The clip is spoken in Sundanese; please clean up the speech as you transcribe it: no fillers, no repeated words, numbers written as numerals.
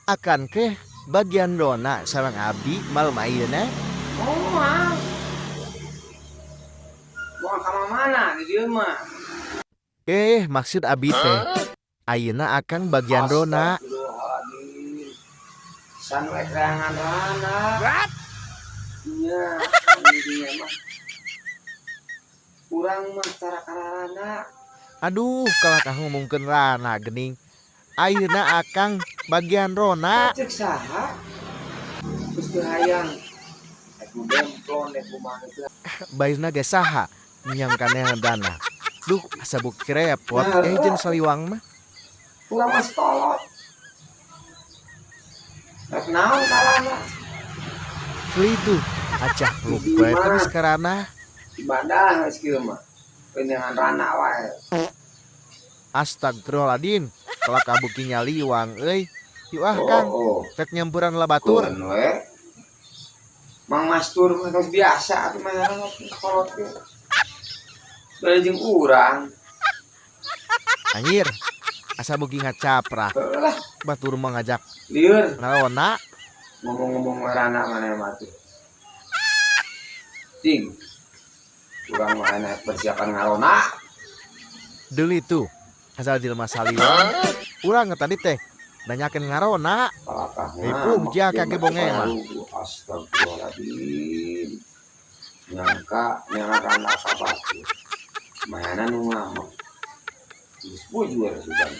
akan ke bagian dona sareng abdi malem ayeuna? Oh, mau ke mana di dieu mah? Maksud abdi teh ayeuna akan bagian dona. Astagfirullahaladzim. Sanu ekrangan rana. What? Iya, dinya mah. Urang mah cara kararana. Aduh, kalau kang ngomongkeun rana gening. Ayeuna akang bagian rona. Cek saha? Geus teu hayang. Aku demplon deh kumaha teh. Bairna ge saha nyangkana dana. Duh, asa bukti repot Nah, jeung saliwang mah. Urang mah sekolot. Rek naon kalana? Itu acah lupa terus karana. Ibadah geus kieu mah. Pendengan rana wae. Astagfirullahaladzim, kalau kabuki nyaliwang euy. Yuk Kang, rek nyampuran labatur. Keun we. Mang Mastur mah geus biasa atuh mah sekolot ge. Bade jeung urang. Anjir, asa buki ngacapra. Lah, Batur mah ngajak lieur ngarona. ngomong-ngomong rana mana mah tuh. Ting. Urang mah ana persiapan ngarona. Deuli tuh, asal jelema saliwang. Urang tadi teh nanyakeun ngarona. Ipuh ja kage bongeuna. Astagfirullahaladzim. Nyangka rana kabatu. Mana nu ngamuk. Geus bujur sudah.